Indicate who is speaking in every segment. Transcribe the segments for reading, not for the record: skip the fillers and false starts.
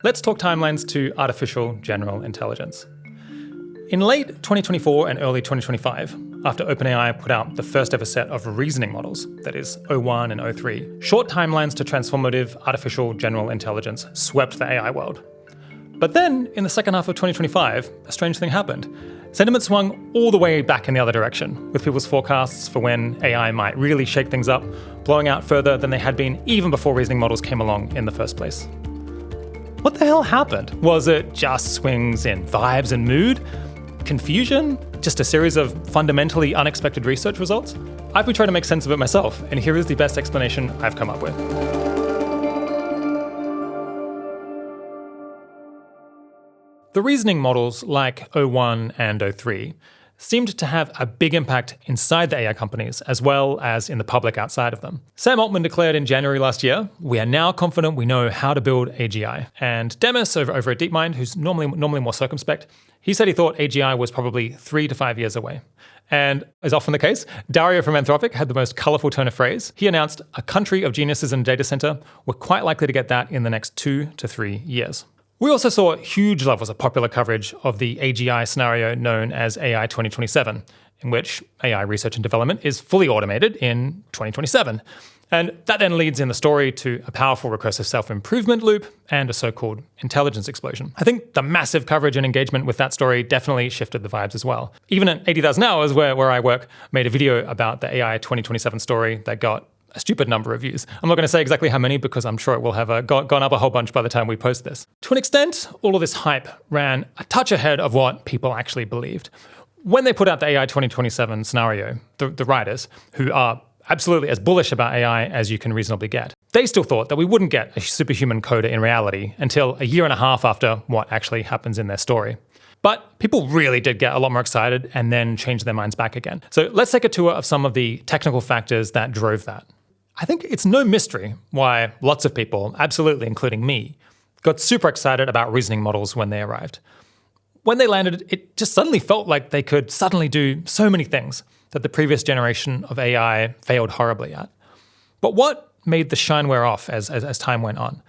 Speaker 1: Let's talk timelines to artificial general intelligence. In late 2024 and early 2025, after OpenAI put out the first ever set of reasoning models, that is O1 and O3, short timelines to transformative artificial general intelligence swept the AI world. But then, in the second half of 2025, a strange thing happened. Sentiment swung all the way back in the other direction, with people's forecasts for when AI might really shake things up, blowing out further than they had been even before reasoning models came along in the first place. What the hell happened? Was it just swings in vibes and mood? Confusion? Just a series of fundamentally unexpected research results? I've been trying to make sense of it myself, and here is the best explanation I've come up with. The reasoning models like O1 and O3 seemed to have a big impact inside the AI companies as well as in the public outside of them. Sam Altman declared in January last year, "We are now confident we know how to build AGI." And Demis over at DeepMind, who's normally more circumspect, he said he thought AGI was probably 3 to 5 years away. And as often the case, Dario from Anthropic had the most colorful turn of phrase. He announced a country of geniuses in a data center. We're quite likely to get that in the next 2 to 3 years. We also saw huge levels of popular coverage of the AGI scenario known as AI 2027, in which AI research and development is fully automated in 2027. And that then leads in the story to a powerful recursive self-improvement loop and a so-called intelligence explosion. I think the massive coverage and engagement with that story definitely shifted the vibes as well. Even at 80,000 Hours, where I work, made a video about the AI 2027 story that got a stupid number of views. I'm not going to say exactly how many because I'm sure it will have gone up a whole bunch by the time we post this. To an extent, all of this hype ran a touch ahead of what people actually believed. When they put out the AI 2027 scenario, the writers, who are absolutely as bullish about AI as you can reasonably get, they still thought that we wouldn't get a superhuman coder in reality until a year and a half after what actually happens in their story. But people really did get a lot more excited and then change their minds back again. So let's take a tour of some of the technical factors that drove that. I think it's no mystery why lots of people, absolutely including me, got super excited about reasoning models when they arrived. When they landed, it just suddenly felt like they could suddenly do so many things that the previous generation of AI failed horribly at. But what made the shine wear off as time went on?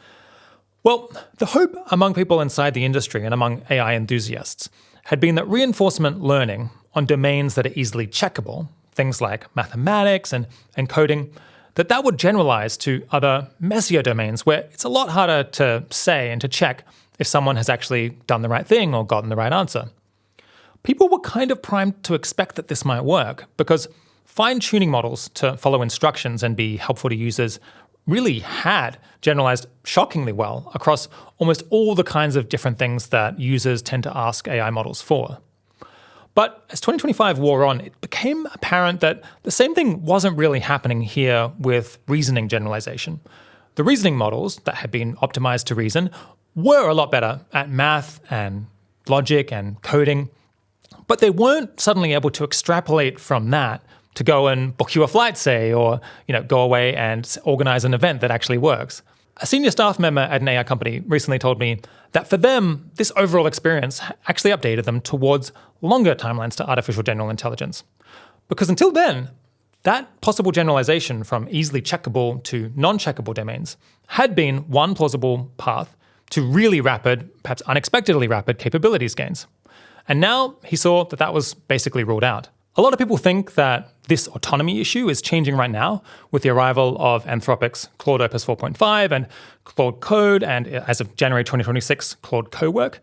Speaker 1: Well, the hope among people inside the industry and among AI enthusiasts had been that reinforcement learning on domains that are easily checkable, things like mathematics and coding, that would generalize to other messier domains where it's a lot harder to say and to check if someone has actually done the right thing or gotten the right answer. People were kind of primed to expect that this might work because fine-tuning models to follow instructions and be helpful to users really had generalized shockingly well across almost all the kinds of different things that users tend to ask AI models for. But as 2025 wore on, it became apparent that the same thing wasn't really happening here with reasoning generalization. The reasoning models that had been optimized to reason were a lot better at math and logic and coding, but they weren't suddenly able to extrapolate from that to go and book you a flight, say, or go away and organize an event that actually works. A senior staff member at an AI company recently told me that for them, this overall experience actually updated them towards longer timelines to artificial general intelligence. Because until then, that possible generalization from easily checkable to non-checkable domains had been one plausible path to really rapid, perhaps unexpectedly rapid capabilities gains. And now he saw that was basically ruled out. A lot of people think that this autonomy issue is changing right now with the arrival of Anthropic's Claude Opus 4.5 and Claude Code, and as of January 2026, Claude Cowork.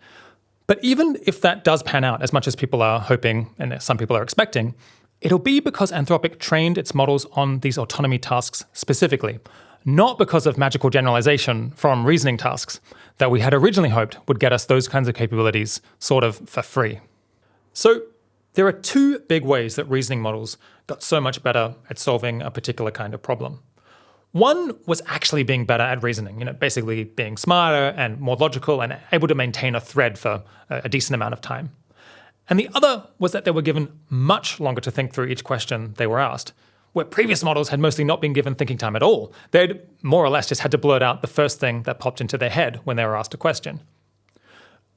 Speaker 1: But even if that does pan out as much as people are hoping and some people are expecting, it'll be because Anthropic trained its models on these autonomy tasks specifically, not because of magical generalization from reasoning tasks that we had originally hoped would get us those kinds of capabilities sort of for free. So there are two big ways that reasoning models got so much better at solving a particular kind of problem. One was actually being better at reasoning, basically being smarter and more logical and able to maintain a thread for a decent amount of time. And the other was that they were given much longer to think through each question they were asked, where previous models had mostly not been given thinking time at all. They'd more or less just had to blurt out the first thing that popped into their head when they were asked a question.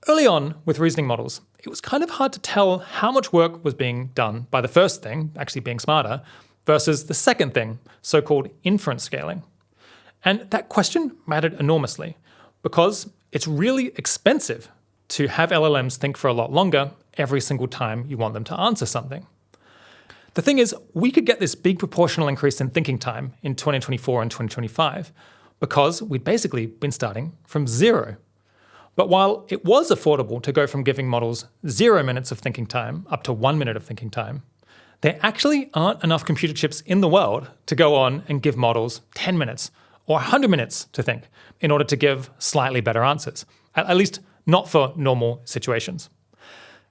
Speaker 1: Early on with reasoning models, it was kind of hard to tell how much work was being done by the first thing, actually being smarter, versus the second thing, so-called inference scaling. And that question mattered enormously because it's really expensive to have LLMs think for a lot longer every single time you want them to answer something. The thing is, we could get this big proportional increase in thinking time in 2024 and 2025 because we'd basically been starting from zero. But while it was affordable to go from giving models 0 minutes of thinking time up to 1 minute of thinking time, there actually aren't enough computer chips in the world to go on and give models 10 minutes or 100 minutes to think in order to give slightly better answers, at least not for normal situations.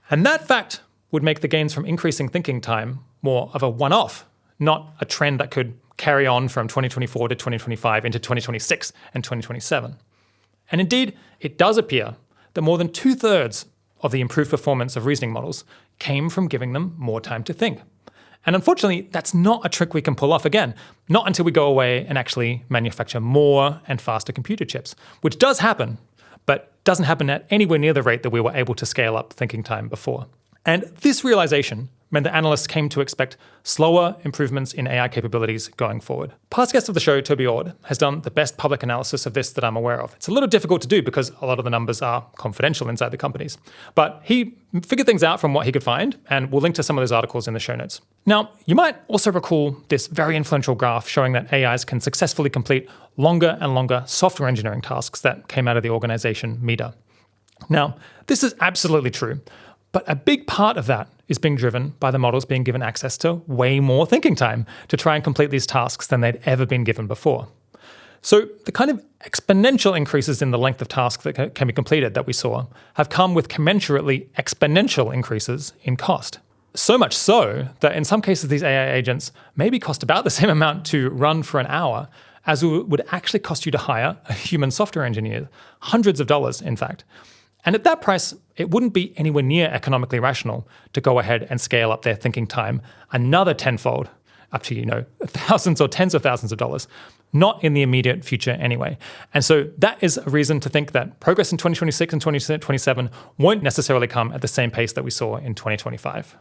Speaker 1: And that fact would make the gains from increasing thinking time more of a one-off, not a trend that could carry on from 2024 to 2025 into 2026 and 2027. And indeed, it does appear that more than 2/3 of the improved performance of reasoning models came from giving them more time to think. And unfortunately, that's not a trick we can pull off again, not until we go away and actually manufacture more and faster computer chips, which does happen, but doesn't happen at anywhere near the rate that we were able to scale up thinking time before. And this realization meant that analysts came to expect slower improvements in AI capabilities going forward. Past guest of the show, Toby Ord, has done the best public analysis of this that I'm aware of. It's a little difficult to do because a lot of the numbers are confidential inside the companies. But he figured things out from what he could find, and we'll link to some of those articles in the show notes. Now, you might also recall this very influential graph showing that AIs can successfully complete longer and longer software engineering tasks that came out of the organization MEDA. Now, this is absolutely true. But a big part of that is being driven by the models being given access to way more thinking time to try and complete these tasks than they'd ever been given before. So the kind of exponential increases in the length of tasks that can be completed that we saw have come with commensurately exponential increases in cost. So much so that in some cases these AI agents maybe cost about the same amount to run for an hour as it would actually cost you to hire a human software engineer, hundreds of dollars in fact. And at that price, it wouldn't be anywhere near economically rational to go ahead and scale up their thinking time another tenfold, up to, thousands or tens of thousands of dollars, not in the immediate future anyway. And so that is a reason to think that progress in 2026 and 2027 won't necessarily come at the same pace that we saw in 2025.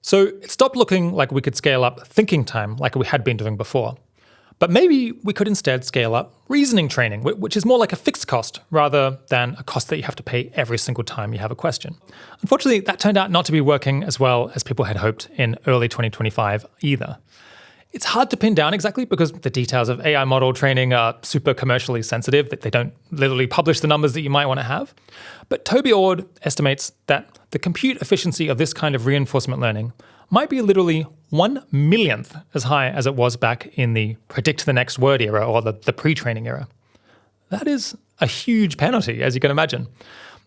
Speaker 1: So it stopped looking like we could scale up thinking time like we had been doing before. But maybe we could instead scale up reasoning training, which is more like a fixed cost rather than a cost that you have to pay every single time you have a question. Unfortunately, that turned out not to be working as well as people had hoped in early 2025 either. It's hard to pin down exactly because the details of AI model training are super commercially sensitive, that they don't literally publish the numbers that you might want to have. But Toby Ord estimates that the compute efficiency of this kind of reinforcement learning might be literally 1/1,000,000th as high as it was back in the predict the next word era or the pre-training era. That is a huge penalty, as you can imagine.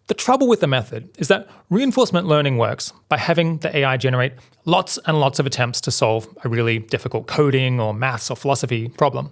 Speaker 1: The trouble with the method is that reinforcement learning works by having the AI generate lots and lots of attempts to solve a really difficult coding or maths or philosophy problem.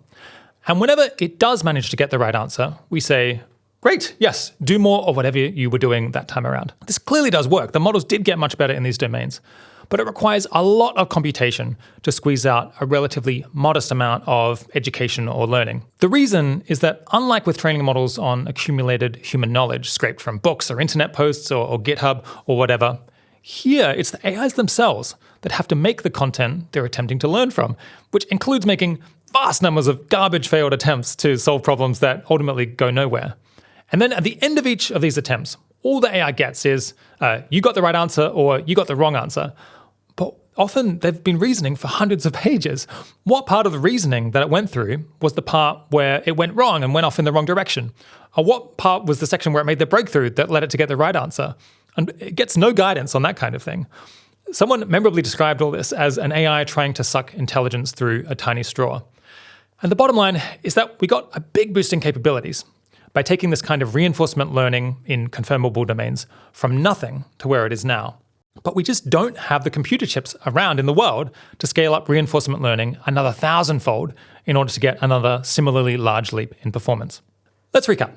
Speaker 1: And whenever it does manage to get the right answer, we say, great, yes, do more of whatever you were doing that time around. This clearly does work. The models did get much better in these domains. But it requires a lot of computation to squeeze out a relatively modest amount of education or learning. The reason is that unlike with training models on accumulated human knowledge scraped from books or internet posts or GitHub or whatever, here it's the AIs themselves that have to make the content they're attempting to learn from, which includes making vast numbers of garbage failed attempts to solve problems that ultimately go nowhere. And then at the end of each of these attempts, all the AI gets is, you got the right answer or you got the wrong answer. But often they've been reasoning for hundreds of pages. What part of the reasoning that it went through was the part where it went wrong and went off in the wrong direction? Or what part was the section where it made the breakthrough that led it to get the right answer? And it gets no guidance on that kind of thing. Someone memorably described all this as an AI trying to suck intelligence through a tiny straw. And the bottom line is that we got a big boost in capabilities by taking this kind of reinforcement learning in confirmable domains from nothing to where it is now. But we just don't have the computer chips around in the world to scale up reinforcement learning another 1,000-fold in order to get another similarly large leap in performance. Let's recap.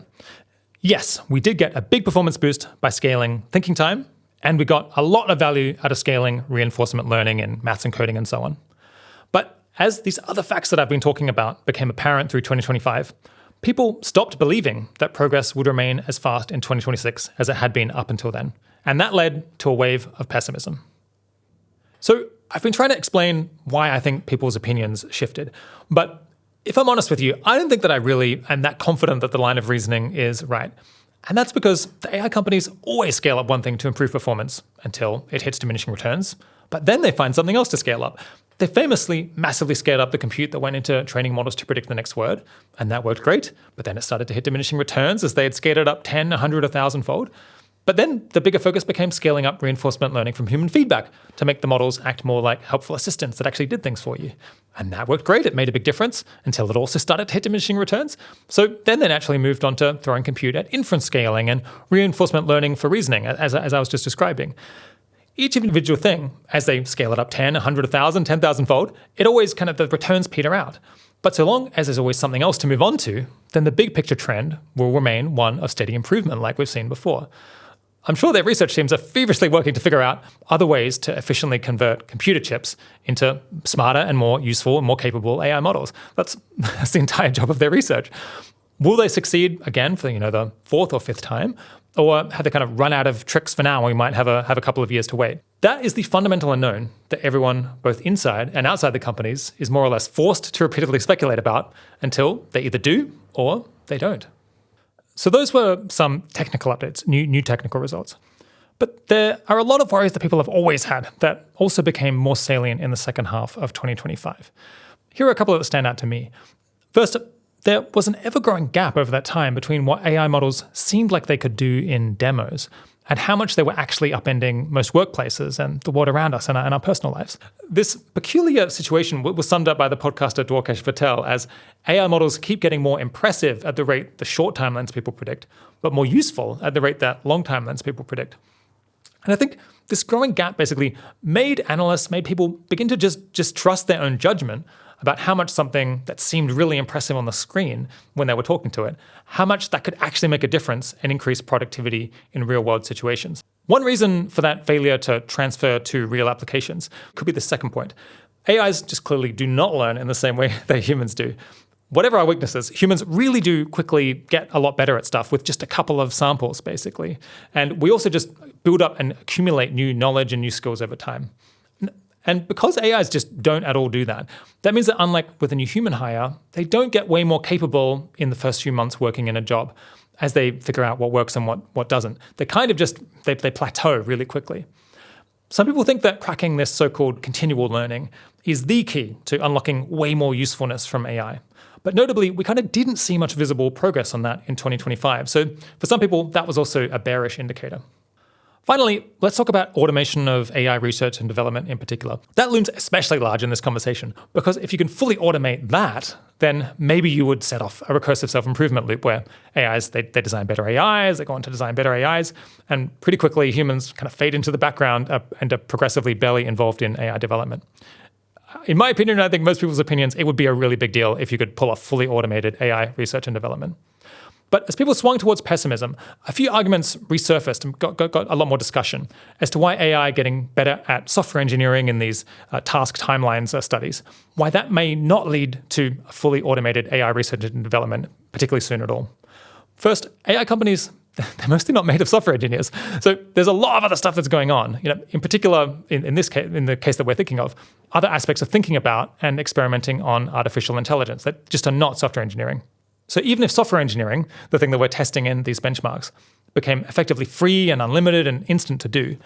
Speaker 1: Yes, we did get a big performance boost by scaling thinking time, and we got a lot of value out of scaling reinforcement learning in maths and coding and so on. But as these other facts that I've been talking about became apparent through 2025, people stopped believing that progress would remain as fast in 2026 as it had been up until then. And that led to a wave of pessimism. So I've been trying to explain why I think people's opinions shifted. But if I'm honest with you, I don't think that I really am that confident that the line of reasoning is right. And that's because the AI companies always scale up one thing to improve performance until it hits diminishing returns, but then they find something else to scale up. They famously massively scaled up the compute that went into training models to predict the next word, and that worked great, but then it started to hit diminishing returns as they had scaled it up 10, 100, 1,000-fold. But then the bigger focus became scaling up reinforcement learning from human feedback to make the models act more like helpful assistants that actually did things for you. And that worked great. It made a big difference until it also started to hit diminishing returns. So then they naturally moved on to throwing compute at inference scaling and reinforcement learning for reasoning, as I was just describing. Each individual thing, as they scale it up 10, 100, 1,000, 10,000-fold, it always kind of the returns peter out. But so long as there's always something else to move on to, then the big picture trend will remain one of steady improvement like we've seen before. I'm sure their research teams are feverishly working to figure out other ways to efficiently convert computer chips into smarter and more useful and more capable AI models. That's the entire job of their research. Will they succeed again for the fourth or fifth time? Or have they kind of run out of tricks for now and we might have a couple of years to wait? That is the fundamental unknown that everyone, both inside and outside the companies, is more or less forced to repeatedly speculate about until they either do or they don't. So those were some technical updates, new technical results. But there are a lot of worries that people have always had that also became more salient in the second half of 2025. Here are a couple that stand out to me. First, there was an ever-growing gap over that time between what AI models seemed like they could do in demos and how much they were actually upending most workplaces and the world around us and our personal lives. This peculiar situation was summed up by the podcaster Dwarkesh Patel as AI models keep getting more impressive at the rate the short timelines people predict, but more useful at the rate that long timelines people predict. And I think this growing gap basically made people begin to just trust their own judgment about how much something that seemed really impressive on the screen when they were talking to it, how much that could actually make a difference and increase productivity in real-world situations. One reason for that failure to transfer to real applications could be the second point. AIs just clearly do not learn in the same way that humans do. Whatever our weaknesses, humans really do quickly get a lot better at stuff with just a couple of samples, basically. And we also just build up and accumulate new knowledge and new skills over time. And because AIs just don't at all do that, that means that unlike with a new human hire, they don't get way more capable in the first few months working in a job as they figure out what works and what doesn't. They kind of they plateau really quickly. Some people think that cracking this so-called continual learning is the key to unlocking way more usefulness from AI. But notably, we kind of didn't see much visible progress on that in 2025. So for some people, that was also a bearish indicator. Finally, let's talk about automation of AI research and development in particular. That looms especially large in this conversation, because if you can fully automate that, then maybe you would set off a recursive self-improvement loop where AIs, they design better AIs, they go on to design better AIs, and pretty quickly humans kind of fade into the background and are progressively barely involved in AI development. In my opinion, and I think most people's opinions, it would be a really big deal if you could pull off fully automated AI research and development. But as people swung towards pessimism, a few arguments resurfaced and got a lot more discussion as to why AI getting better at software engineering in these task timelines studies, why that may not lead to a fully automated AI research and development, particularly soon at all. First, AI companies, they're mostly not made of software engineers. So there's a lot of other stuff that's going on. In particular, in this case, in the case that we're thinking of, other aspects of thinking about and experimenting on artificial intelligence that just are not software engineering. So even if software engineering, the thing that we're testing in these benchmarks, became effectively free and unlimited and instant to do,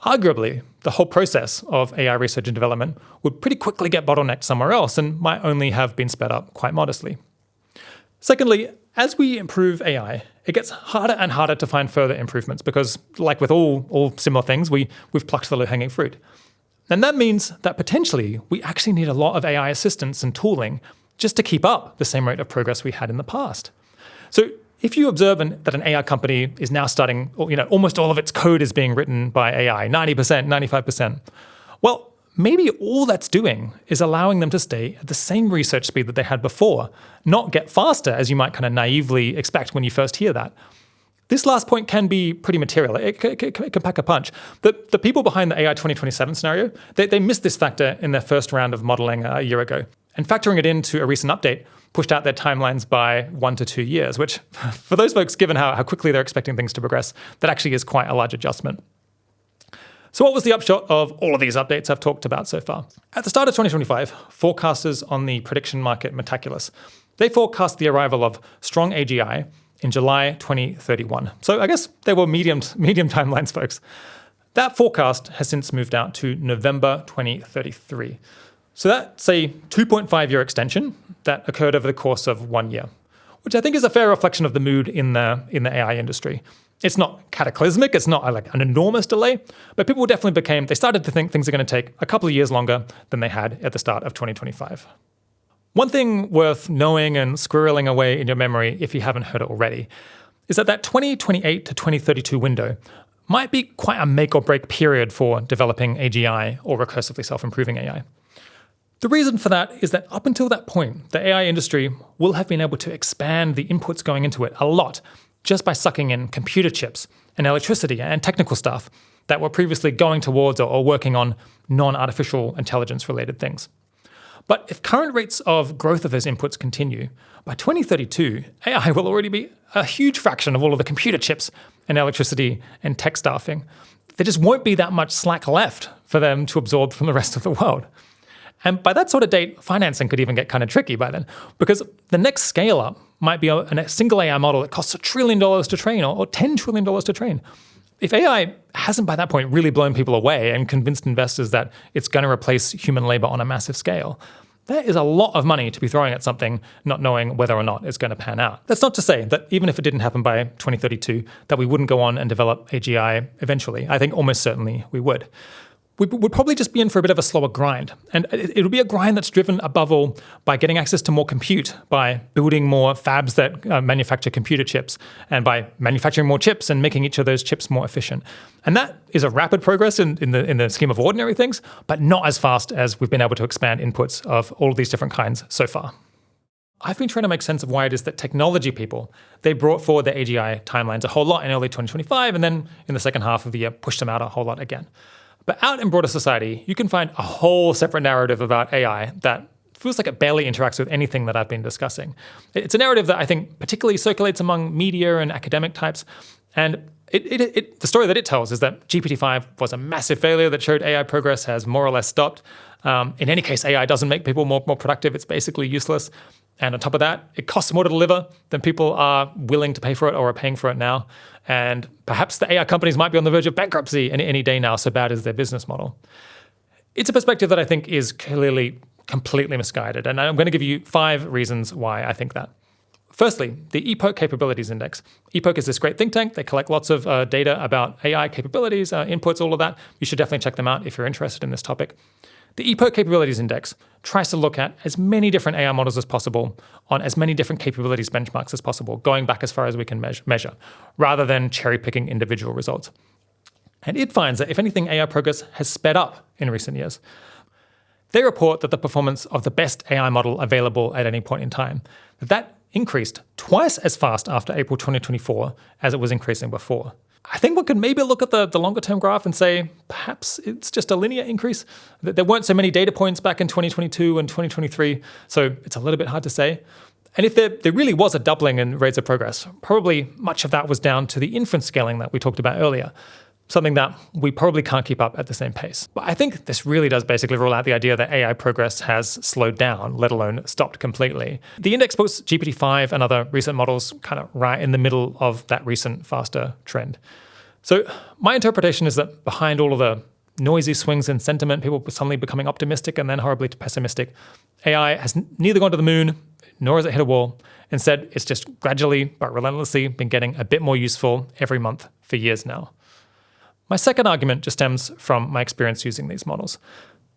Speaker 1: arguably the whole process of AI research and development would pretty quickly get bottlenecked somewhere else and might only have been sped up quite modestly. Secondly, as we improve AI, it gets harder and harder to find further improvements because, like with all similar things, we've plucked the low-hanging fruit. And that means that potentially we actually need a lot of AI assistance and tooling just to keep up the same rate of progress we had in the past. So if you observe that an AI company is now starting, almost all of its code is being written by AI, 90%, 95%, well, maybe all that's doing is allowing them to stay at the same research speed that they had before, not get faster, as you might kind of naively expect when you first hear that. This last point can be pretty material. It can pack a punch. The people behind the AI 2027 scenario, they missed this factor in their first round of modeling a year ago. And factoring it into a recent update pushed out their timelines by 1 to 2 years, which for those folks, given how quickly they're expecting things to progress, that actually is quite a large adjustment. So what was the upshot of all of these updates I've talked about so far? At the start of 2025, forecasters on the prediction market Metaculus, they forecast the arrival of strong AGI in July 2031. So I guess they were medium timelines, folks. That forecast has since moved out to November 2033. So that's a 2.5-year extension that occurred over the course of 1 year, which I think is a fair reflection of the mood in the AI industry. It's not cataclysmic, it's not like an enormous delay, but people definitely they started to think things are going to take a couple of years longer than they had at the start of 2025. One thing worth knowing and squirreling away in your memory, if you haven't heard it already, is that 2028 to 2032 window might be quite a make or break period for developing AGI or recursively self-improving AI. The reason for that is that up until that point, the AI industry will have been able to expand the inputs going into it a lot just by sucking in computer chips and electricity and technical stuff that were previously going towards or working on non-artificial intelligence related things. But if current rates of growth of those inputs continue, by 2032, AI will already be a huge fraction of all of the computer chips and electricity and tech staffing. There just won't be that much slack left for them to absorb from the rest of the world. And by that sort of date, financing could even get kind of tricky by then, because the next scale up might be a single AI model that costs $1 trillion to train or $10 trillion to train. If AI hasn't by that point really blown people away and convinced investors that it's going to replace human labor on a massive scale, there is a lot of money to be throwing at something, not knowing whether or not it's going to pan out. That's not to say that even if it didn't happen by 2032, that we wouldn't go on and develop AGI eventually. I think almost certainly we would. We'd probably just be in for a bit of a slower grind. And it'll be a grind that's driven above all by getting access to more compute, by building more fabs that manufacture computer chips, and by manufacturing more chips and making each of those chips more efficient. And that is a rapid progress in the scheme of ordinary things, but not as fast as we've been able to expand inputs of all of these different kinds so far. I've been trying to make sense of why it is that technology people, they brought forward the AGI timelines a whole lot in early 2025, and then in the second half of the year pushed them out a whole lot again. But out in broader society, you can find a whole separate narrative about AI that feels like it barely interacts with anything that I've been discussing. It's a narrative that I think particularly circulates among media and academic types. And the story that it tells is that GPT-5 was a massive failure that showed AI progress has more or less stopped. In any case, AI doesn't make people more productive. It's basically useless. And on top of that, it costs more to deliver than people are willing to pay for it or are paying for it now. And perhaps the AI companies might be on the verge of bankruptcy any day now, so bad is their business model. It's a perspective that I think is clearly completely misguided. And I'm going to give you 5 reasons why I think that. Firstly, the Epoch Capabilities Index. Epoch is this great think tank. They collect lots of data about AI capabilities, inputs, all of that. You should definitely check them out if you're interested in this topic. The Epoch Capabilities Index tries to look at as many different AI models as possible on as many different capabilities benchmarks as possible, going back as far as we can measure, rather than cherry-picking individual results. And it finds that, if anything, AI progress has sped up in recent years. They report that the performance of the best AI model available at any point in time, that increased twice as fast after April 2024 as it was increasing before. I think one could maybe look at the longer-term graph and say perhaps it's just a linear increase. There weren't so many data points back in 2022 and 2023, so it's a little bit hard to say. And if there really was a doubling in rates of progress, probably much of that was down to the inference scaling that we talked about earlier, something that we probably can't keep up at the same pace. But I think this really does basically rule out the idea that AI progress has slowed down, let alone stopped completely. The index puts GPT-5 and other recent models kind of right in the middle of that recent faster trend. So my interpretation is that behind all of the noisy swings in sentiment, people suddenly becoming optimistic and then horribly pessimistic, AI has neither gone to the moon, nor has it hit a wall. Instead, it's just gradually but relentlessly been getting a bit more useful every month for years now. My second argument just stems from my experience using these models.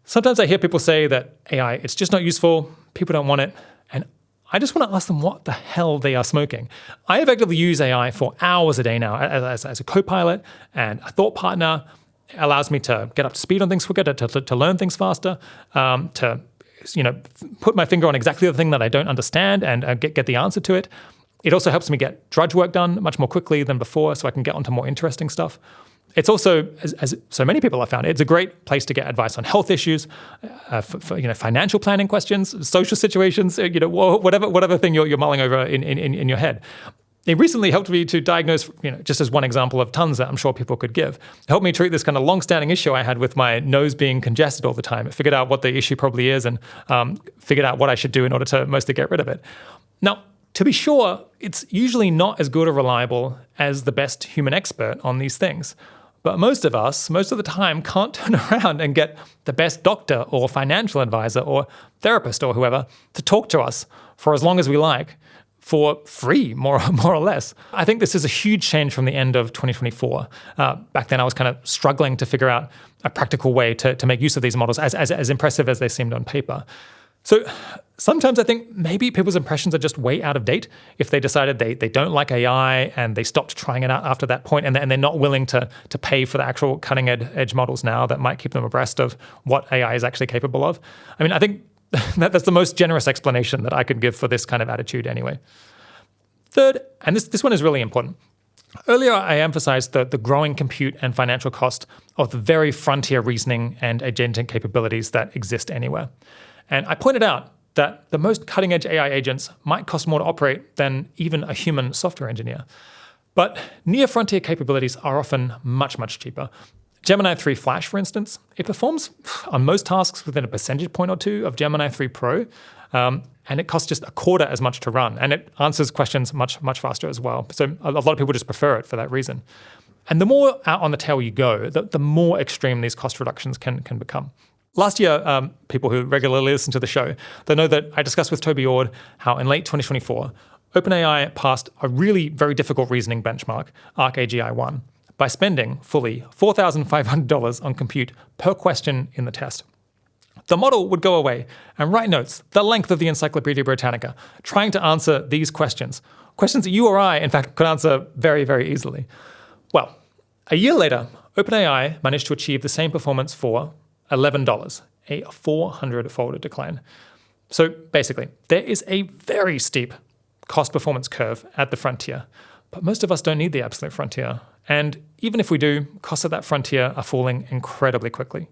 Speaker 1: Sometimes I hear people say that AI, it's just not useful, people don't want it, and I just want to ask them what the hell they are smoking. I effectively use AI for hours a day now as a co-pilot and a thought partner. It allows me to get up to speed on things quicker, to learn things faster, to put my finger on exactly the thing that I don't understand and get the answer to it. It also helps me get drudge work done much more quickly than before, so I can get onto more interesting stuff. It's also, as so many people have found, it's a great place to get advice on health issues, for financial planning questions, social situations, whatever thing you're mulling over in your head. It recently helped me to diagnose, just as one example of tons that I'm sure people could give. It helped me treat this kind of long-standing issue I had with my nose being congested all the time. It figured out what the issue probably is and figured out what I should do in order to mostly get rid of it. Now, To be sure, it's usually not as good or reliable as the best human expert on these things. But most of us, most of the time, can't turn around and get the best doctor or financial advisor or therapist or whoever to talk to us for as long as we like, for free, more or less. I think this is a huge change from the end of 2024. Back then, I was kind of struggling to figure out a practical way to make use of these models, as impressive as they seemed on paper. So sometimes I think maybe people's impressions are just way out of date if they decided they don't like AI and they stopped trying it out after that point, and they're not willing to pay for the actual cutting edge models now that might keep them abreast of what AI is actually capable of. I mean, I think that's the most generous explanation that I could give for this kind of attitude anyway. Third, and this one is really important. Earlier, I emphasized the growing compute and financial cost of the very frontier reasoning and agentic capabilities that exist anywhere. And I pointed out that the most cutting-edge AI agents might cost more to operate than even a human software engineer. But near-frontier capabilities are often much, much cheaper. Gemini 3 Flash, for instance, it performs on most tasks within a percentage point or two of Gemini 3 Pro, and it costs just a quarter as much to run, and it answers questions much, much faster as well. So a lot of people just prefer it for that reason. And the more out on the tail you go, the more extreme these cost reductions can become. Last year, people who regularly listen to the show, they know that I discussed with Toby Ord how in late 2024, OpenAI passed a really very difficult reasoning benchmark, AGI 1, by spending fully $4,500 on compute per question in the test. The model would go away and write notes the length of the Encyclopedia Britannica, trying to answer these questions that you or I, in fact, could answer very, very easily. Well, a year later, OpenAI managed to achieve the same performance for $11, a 400-fold decline. So basically, there is a very steep cost-performance curve at the frontier, but most of us don't need the absolute frontier. And even if we do, costs at that frontier are falling incredibly quickly.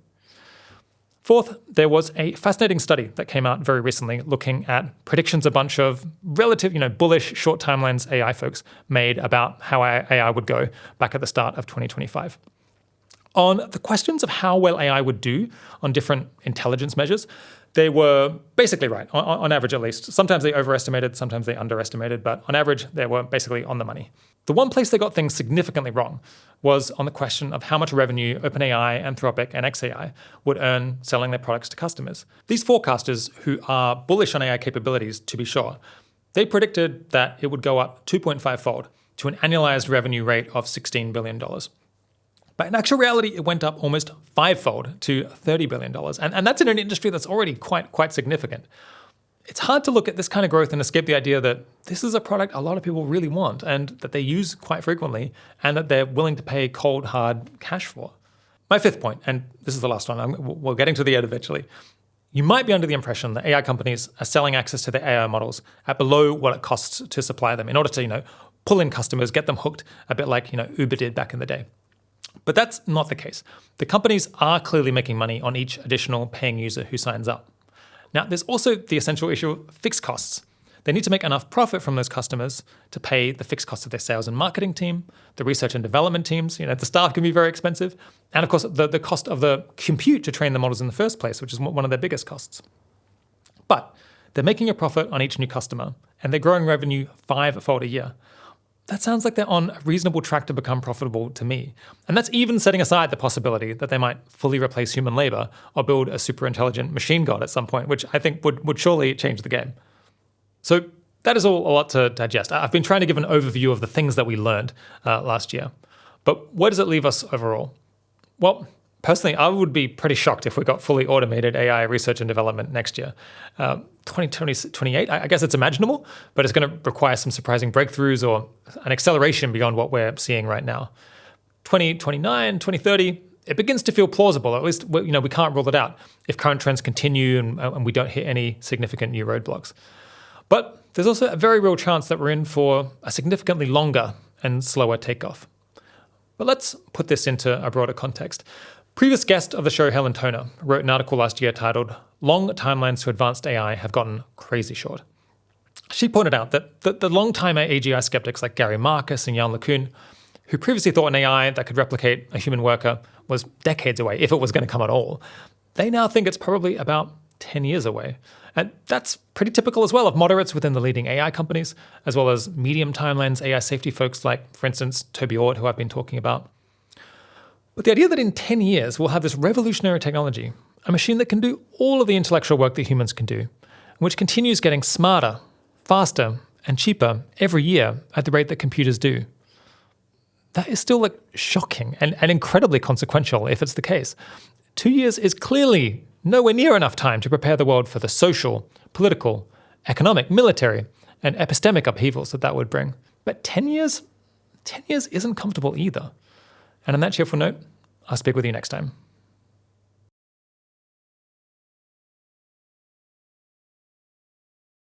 Speaker 1: Fourth, there was a fascinating study that came out very recently looking at predictions a bunch of relative, bullish short timelines AI folks made about how AI would go back at the start of 2025. On the questions of how well AI would do on different intelligence measures, they were basically right, on average at least. Sometimes they overestimated, sometimes they underestimated, but on average, they were basically on the money. The one place they got things significantly wrong was on the question of how much revenue OpenAI, Anthropic, and xAI would earn selling their products to customers. These forecasters, who are bullish on AI capabilities, to be sure, they predicted that it would go up 2.5-fold to an annualized revenue rate of $16 billion. But in actual reality, it went up almost 5-fold to $30 billion. And that's in an industry that's already quite significant. It's hard to look at this kind of growth and escape the idea that this is a product a lot of people really want and that they use quite frequently and that they're willing to pay cold, hard cash for. My fifth point, and this is the last one, we're getting to the end eventually. You might be under the impression that AI companies are selling access to their AI models at below what it costs to supply them in order to, pull in customers, get them hooked, a bit like, Uber did back in the day. But that's not the case. The companies are clearly making money on each additional paying user who signs up. Now, there's also the essential issue of fixed costs. They need to make enough profit from those customers to pay the fixed costs of their sales and marketing team, the research and development teams. The staff can be very expensive. And of course, the cost of the compute to train the models in the first place, which is one of their biggest costs. But they're making a profit on each new customer, and they're growing revenue 5-fold a year. That sounds like they're on a reasonable track to become profitable to me. And that's even setting aside the possibility that they might fully replace human labor or build a super intelligent machine god at some point, which I think would surely change the game. So that is all a lot to digest. I've been trying to give an overview of the things that we learned last year. But where does it leave us overall? Well, personally, I would be pretty shocked if we got fully automated AI research and development next year. 2028, I guess it's imaginable, but it's going to require some surprising breakthroughs or an acceleration beyond what we're seeing right now. 2029, 2030, it begins to feel plausible. At least, we can't rule it out if current trends continue and we don't hit any significant new roadblocks. But there's also a very real chance that we're in for a significantly longer and slower takeoff. But let's put this into a broader context. Previous guest of the show, Helen Toner, wrote an article last year titled "Long Timelines to Advanced AI Have Gotten Crazy Short." She pointed out that the long-time AGI skeptics like Gary Marcus and Jan LeCun, who previously thought an AI that could replicate a human worker was decades away, if it was going to come at all, they now think it's probably about 10 years away. And that's pretty typical as well of moderates within the leading AI companies, as well as medium timelines AI safety folks like, for instance, Toby Ord, who I've been talking about. But the idea that in 10 years we'll have this revolutionary technology, a machine that can do all of the intellectual work that humans can do, which continues getting smarter, faster, and cheaper every year at the rate that computers do, that is still shocking and incredibly consequential if it's the case. 2 years is clearly nowhere near enough time to prepare the world for the social, political, economic, military, and epistemic upheavals that would bring. But 10 years? 10 years isn't comfortable either. And on that cheerful note, I'll speak with you next time.